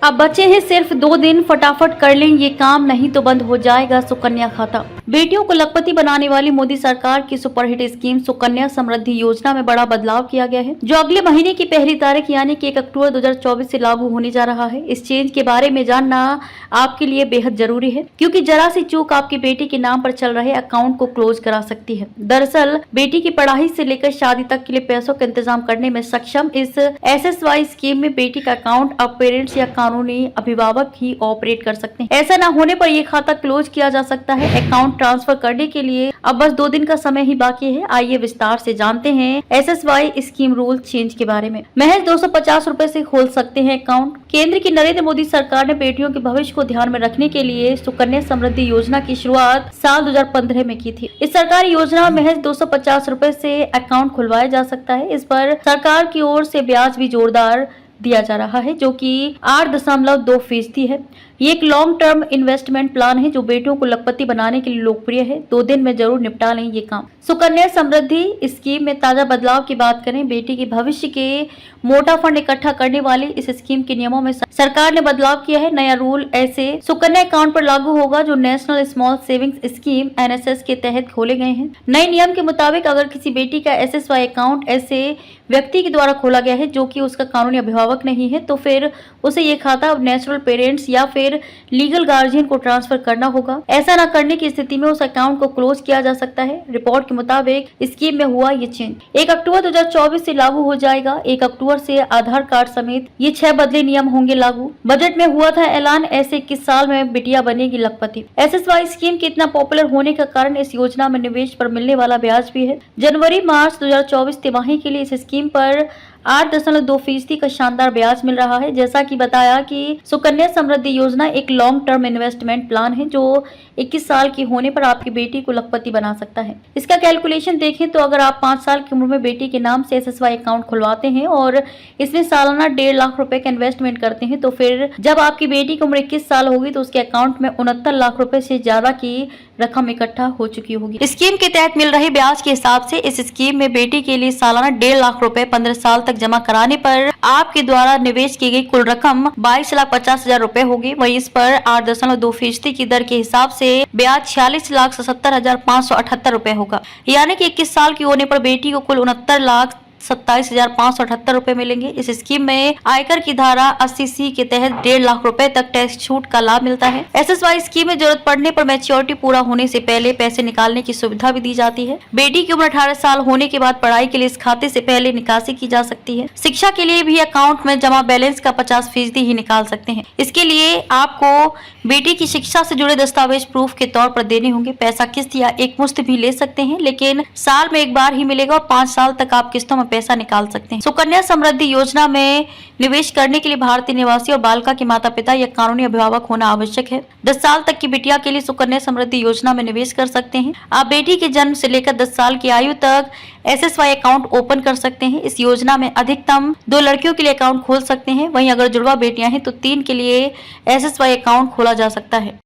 अब बचे हैं सिर्फ 2 दिन, फटाफट कर लें ये काम, नहीं तो बंद हो जाएगा सुकन्या खाता। बेटियों को लखपति बनाने वाली मोदी सरकार की सुपरहिट स्कीम सुकन्या समृद्धि योजना में बड़ा बदलाव किया गया है, जो अगले महीने की पहली तारीख यानी कि 1 अक्टूबर 2024 से लागू होने जा रहा है। इस चेंज के बारे में जानना आपके लिए बेहद जरूरी है, क्योंकि जरा सी चूक आपकी बेटी के नाम पर चल रहे अकाउंट को क्लोज करा सकती है। दरअसल बेटी की पढ़ाई से लेकर शादी तक के लिए पैसों का इंतजाम करने में सक्षम इस SSY स्कीम में बेटी का अकाउंट अब पेरेंट्स या कानूनी अभिभावक ही ऑपरेट कर सकते हैं। ऐसा न होने पर ये खाता क्लोज किया जा सकता है। अकाउंट ट्रांसफर करने के लिए अब बस 2 दिन का समय ही बाकी है। आइए विस्तार से जानते हैं SSY स्कीम रूल चेंज के बारे में। महज 250 रुपए से खोल सकते हैं अकाउंट। केंद्र की नरेंद्र मोदी सरकार ने बेटियों के भविष्य को ध्यान में रखने के लिए सुकन्या समृद्धि योजना की शुरुआत साल 2015 में की थी। इस सरकारी योजना में महज 250 रुपए से अकाउंट खुलवाया जा सकता है। इस पर सरकार की ओर से ब्याज भी जोरदार दिया जा रहा है, जो कि 8.2% है। ये एक लॉन्ग टर्म इन्वेस्टमेंट प्लान है जो बेटियों को लखपति बनाने के लिए लोकप्रिय है। 2 दिन में जरूर निपटा लें ये काम। सुकन्या समृद्धि स्कीम में ताजा बदलाव की बात करें, बेटी के भविष्य के मोटा फंड इकट्ठा करने वाली इस स्कीम के नियमों में सरकार ने बदलाव किया है। नया रूल ऐसे सुकन्या अकाउंट पर लागू होगा जो national small savings scheme NSS के तहत खोले गए हैं। नए नियम के मुताबिक अगर किसी बेटी का SSY अकाउंट ऐसे व्यक्ति के द्वारा खोला गया है जो कि उसका कानूनी अभिभावक नहीं है, तो फिर उसे ये खाता अब नेचुरल पेरेंट्स या फिर लीगल गार्जियन को ट्रांसफर करना होगा। ऐसा न करने की स्थिति में उस अकाउंट को क्लोज किया जा सकता है। रिपोर्ट के मुताबिक स्कीम में हुआ ये चेंज 1 अक्टूबर 2024 से लागू हो जाएगा। 1 अक्टूबर से आधार कार्ड समेत ये 6 बदले नियम होंगे लागू। बजट में हुआ था ऐलान, ऐसे 21 साल में बिटिया बनेगी लखपति। SSY स्कीम के इतना पॉपुलर होने का कारण इस योजना में निवेश पर मिलने वाला ब्याज भी है। जनवरी-मार्च 2024 तिमाही के लिए इस स्कीम पर 8.2% का शानदार ब्याज मिल रहा है। जैसा कि बताया कि सुकन्या समृद्धि योजना एक लॉन्ग टर्म इन्वेस्टमेंट प्लान है जो 21 साल की होने पर आपकी बेटी को लखपति बना सकता है। इसका कैलकुलेशन देखें तो अगर आप 5 साल की उम्र में बेटी के नाम से SSY अकाउंट खुलवाते हैं और इसमें सालाना 1.5 लाख रुपए का इन्वेस्टमेंट करते हैं, तो फिर जब आपकी बेटी की उम्र 21 साल होगी तो उसके अकाउंट में 69 लाख रुपए से ज्यादा की रकम इकट्ठा हो चुकी होगी। स्कीम के तहत मिल रहे ब्याज के हिसाब से इस स्कीम में बेटी के लिए सालाना 1.5 लाख रुपए 15 साल तक जमा कराने पर आपके द्वारा निवेश की गई कुल रकम 22,50,000 रुपए होगी। वहीं इस पर 8.2% की दर के हिसाब से ब्याज 46,77,578 रुपए होगा। यानी कि 21 साल की होने पर बेटी को कुल 69,27,578 रुपए मिलेंगे। इस स्कीम में आयकर की धारा 80C के तहत 1.5 लाख रुपए तक टैक्स छूट का लाभ मिलता है। SSY स्कीम में जरूरत पड़ने पर मैच्योरिटी पूरा होने से पहले पैसे निकालने की सुविधा भी दी जाती है। बेटी की उम्र 18 साल होने के बाद पढ़ाई के लिए इस खाते से पहले निकासी की जा सकती है। शिक्षा के लिए भी अकाउंट में जमा बैलेंस का 50% ही निकाल सकते हैं। इसके लिए आपको बेटी की शिक्षा से जुड़े दस्तावेज प्रूफ के तौर पर देने होंगे। पैसा किस्त या एक मुश्त भी ले सकते हैं, लेकिन साल में एक बार ही मिलेगा और 5 साल तक आप किस्तों में पैसा निकाल सकते हैं। सुकन्या समृद्धि योजना में निवेश करने के लिए भारतीय निवासी और बालिका के माता पिता या कानूनी अभिभावक होना आवश्यक है। 10 साल तक की बिटिया के लिए सुकन्या समृद्धि योजना में निवेश कर सकते हैं। आप बेटी के जन्म से लेकर 10 साल की आयु तक SSY अकाउंट ओपन कर सकते हैं। इस योजना में अधिकतम 2 लड़कियों के लिए अकाउंट खोल सकते हैं। वहीं अगर जुड़वा बेटियां हैं तो 3 के लिए SSY अकाउंट खोला जा सकता है।